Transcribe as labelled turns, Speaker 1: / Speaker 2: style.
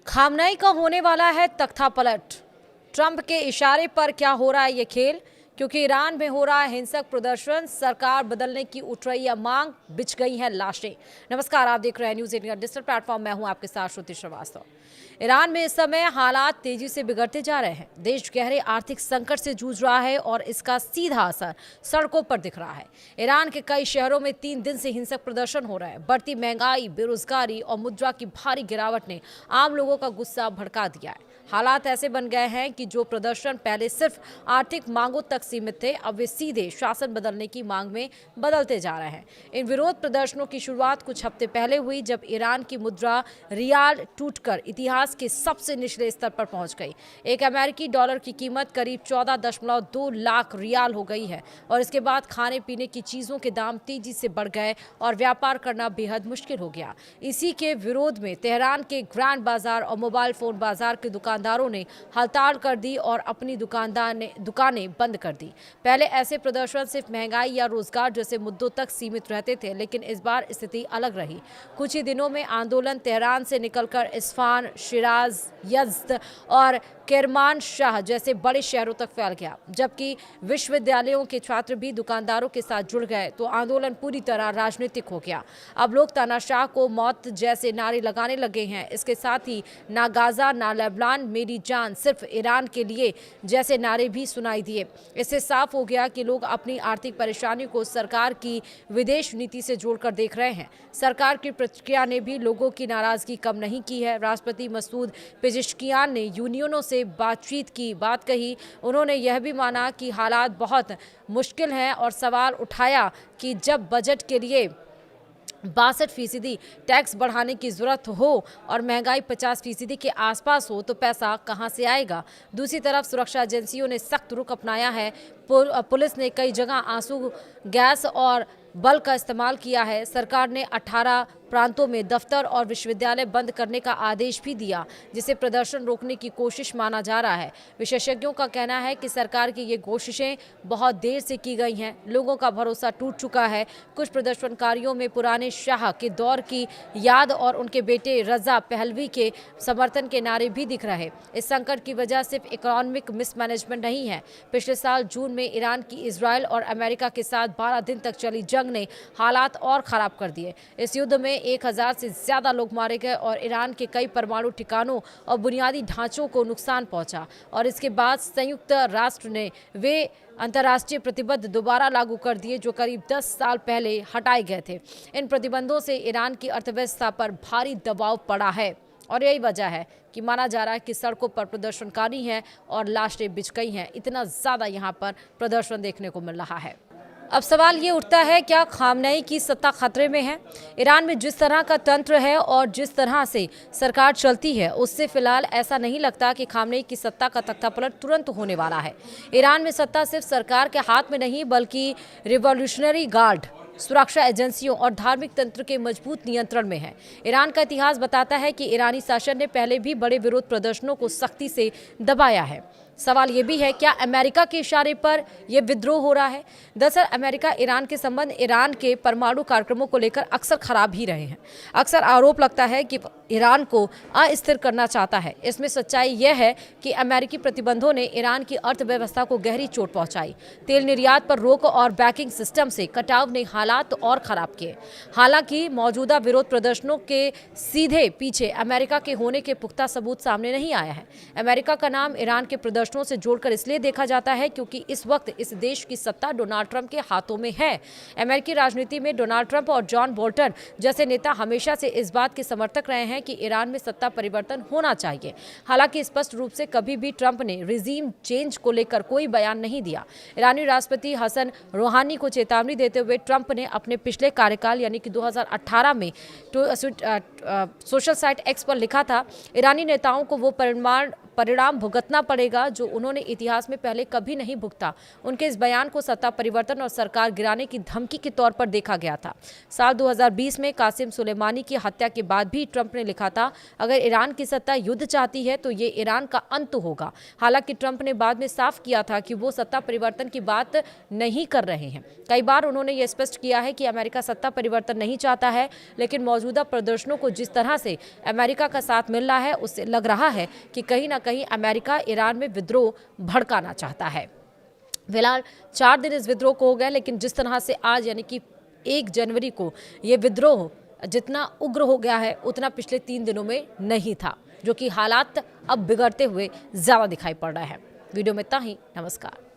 Speaker 1: Khamenei का होने वाला है तख्ता पलट। ट्रंप के इशारे पर क्या हो रहा है ये खेल? क्योंकि ईरान में हो रहा है हिंसक प्रदर्शन, सरकार बदलने की उठ रही है मांग, बिछ गई हैं लाशें। नमस्कार, आप देख रहे हैं न्यूज़ इंडिया डिजिटल प्लेटफॉर्म। मैं हूं आपके साथ श्रुति श्रीवास्तव। ईरान में इस समय हालात तेजी से बिगड़ते जा रहे हैं। देश गहरे आर्थिक संकट से जूझ रहा है और इसका सीधा असर सड़कों पर दिख रहा है। ईरान के कई शहरों में 3 दिन से हिंसक प्रदर्शन हो रहे हैं। बढ़ती महंगाई, बेरोजगारी और मुद्रा की भारी गिरावट ने आम लोगों का गुस्सा भड़का दिया है। हालात ऐसे बन गए हैं कि जो प्रदर्शन पहले सिर्फ आर्थिक मांगों तक सीमित थे, अब वे सीधे शासन बदलने की मांग में बदलते जा रहे हैं। इन विरोध प्रदर्शनों की शुरुआत कुछ हफ्ते पहले हुई, जब ईरान की मुद्रा रियाल टूटकर इतिहास के सबसे निचले स्तर पर पहुंच गई। एक अमेरिकी डॉलर की कीमत करीब 14.2 लाख रियाल हो गई है और इसके बाद खाने पीने की चीजों के दाम तेजी से बढ़ गए और व्यापार करना बेहद मुश्किल हो गया। इसी के विरोध में तेहरान के ग्रैंड बाजार और मोबाइल फोन बाजार के दुकानदारों ने हड़ताल कर दी और अपनी दुकानें बंद कर दी। पहले ऐसे प्रदर्शन सिर्फ महंगाई या रोजगार जैसे मुद्दों तक सीमित रहते थे, लेकिन इस बार स्थिति अलग रही। कुछ ही दिनों में आंदोलन तेहरान से निकलकर इस्फहान, शिराज, यज़्द और किरमानशाह जैसे बड़े शहरों तक फैल गया। जबकि विश्वविद्यालयों के छात्र भी दुकानदारों के साथ जुड़ गए तो आंदोलन पूरी तरह राजनीतिक हो गया। अब लोग तानाशाह को मौत जैसे नारे लगाने लगे हैं। इसके साथ ही ना गाजा, ना लेबनान, मेरी जान सिर्फ ईरान के लिए जैसे नारे भी सुनाई दिए। इससे साफ हो गया कि लोग अपनी आर्थिक परेशानी को सरकार की विदेश नीति से जोड़कर देख रहे हैं। सरकार की प्रतिक्रिया ने भी लोगों की नाराजगी कम नहीं की है। राष्ट्रपति मसूद पेजेश्कियान ने यूनियनों से बातचीत की बात कही। उन्होंने यह भी माना कि हालात बहुत मुश्किल हैं और सवाल उठाया कि जब बजट के लिए 62% टैक्स बढ़ाने की जरूरत हो और महंगाई 50% के आसपास हो तो पैसा कहां से आएगा। दूसरी तरफ सुरक्षा एजेंसियों ने सख्त रुख अपनाया है। पुलिस ने कई जगह आंसू गैस और बल का इस्तेमाल किया है। सरकार ने 18 प्रांतों में दफ्तर और विश्वविद्यालय बंद करने का आदेश भी दिया, जिसे प्रदर्शन रोकने की कोशिश माना जा रहा है। विशेषज्ञों का कहना है कि सरकार की ये कोशिशें बहुत देर से की गई हैं। लोगों का भरोसा टूट चुका है। कुछ प्रदर्शनकारियों में पुराने शाह के दौर की याद और उनके बेटे रजा पहलवी के समर्थन के नारे भी दिख रहे। इस संकट की वजह सिर्फ इकोनॉमिक मिसमैनेजमेंट नहीं है। पिछले साल जून में ईरान की इजराइल और अमेरिका के साथ 12 दिन तक चली जंग ने हालात और खराब कर दिए। इस युद्ध में 1000 से ज्यादा लोग मारे गए और ईरान के कई परमाणु ठिकानों और बुनियादी ढांचों को नुकसान पहुंचा। और इसके बाद संयुक्त राष्ट्र ने वे अंतर्राष्ट्रीय प्रतिबंध दोबारा लागू कर दिए जो करीब 10 साल पहले हटाए गए थे। इन प्रतिबंधों से ईरान की अर्थव्यवस्था पर भारी दबाव पड़ा है और यही वजह है कि माना जा रहा है कि सड़कों पर प्रदर्शनकारी हैं और लाशें बिछ गई हैं। इतना ज़्यादा यहाँ पर प्रदर्शन देखने को मिल रहा है। अब सवाल ये उठता है, क्या खामनेई की सत्ता खतरे में है? ईरान में जिस तरह का तंत्र है और जिस तरह से सरकार चलती है, उससे फिलहाल ऐसा नहीं लगता कि खामनेई की सत्ता का तख्तापलट तुरंत होने वाला है। ईरान में सत्ता सिर्फ सरकार के हाथ में नहीं, बल्कि रिवॉल्यूशनरी गार्ड, सुरक्षा एजेंसियों और धार्मिक तंत्र के मजबूत नियंत्रण में है। ईरान का इतिहास बताता है कि ईरानी शासन ने पहले भी बड़े विरोध प्रदर्शनों को सख्ती से दबाया है। सवाल ये भी है, क्या अमेरिका के इशारे पर यह विद्रोह हो रहा है? दरअसल अमेरिका ईरान के संबंध ईरान के परमाणु कार्यक्रमों को लेकर अक्सर खराब ही रहे हैं। अक्सर आरोप लगता है कि ईरान को अस्थिर करना चाहता है। इसमें सच्चाई यह है कि अमेरिकी प्रतिबंधों ने ईरान की अर्थव्यवस्था को गहरी चोट पहुंचाई। तेल निर्यात पर रोक और बैंकिंग सिस्टम से कटाव ने हालात और खराब किए। हालांकि मौजूदा विरोध प्रदर्शनों के सीधे पीछे अमेरिका के होने के पुख्ता सबूत सामने नहीं आया है। अमेरिका का नाम ईरान के प्रदर्शनों से जोड़कर इसलिए देखा जाता है क्योंकि इस वक्त इस देश की सत्ता डोनाल्ड ट्रंप के हाथों में है। अमेरिकी राजनीति में डोनाल्ड ट्रंप और जॉन बोल्टन जैसे नेता हमेशा से इस बात के समर्थक रहे हैं कि ईरान में सत्ता परिवर्तन होना चाहिए। हालांकि स्पष्ट रूप से कभी भी ट्रंप ने रिजीम चेंज को लेकर कोई बयान नहीं दिया। ईरानी राष्ट्रपति हसन रूहानी को चेतावनी देते हुए ट्रंप ने अपने पिछले कार्यकाल यानी कि 2018 में सोशल साइट एक्स पर लिखा था, ईरानी नेताओं को वो परिणाम भुगतना पड़ेगा जो उन्होंने इतिहास में पहले कभी नहीं भुगता। उनके इस बयान को सत्ता परिवर्तन और सरकार गिराने की धमकी के तौर पर देखा गया था। साल 2020 में कासिम सुलेमानी की हत्या के बाद भी ट्रंप ने लिखा था, अगर ईरान की सत्ता युद्ध चाहती है तो ये ईरान का अंत होगा। हालांकि ट्रंप ने बाद में साफ किया था कि वो सत्ता परिवर्तन की बात नहीं कर रहे हैं। कई बार उन्होंने ये स्पष्ट किया है कि अमेरिका सत्ता परिवर्तन नहीं चाहता है, लेकिन मौजूदा प्रदर्शनों को को जिस तरह से अमेरिका का साथ मिल रहा है, उससे लग रहा है कि कहीं ना कहीं अमेरिका ईरान में विद्रोह भड़काना चाहता है। फिलहाल 4 दिन इस विद्रोह को हो गए, लेकिन जिस तरह से आज यानी कि 1 जनवरी को ये विद्रोह जितना उग्र हो गया है उतना पिछले 3 दिनों में नहीं था, जो कि हालात अब बिगड़ते हुए ज़्यादा दिखाई पड़ रहा है। वीडियो में इतना ही। नमस्कार।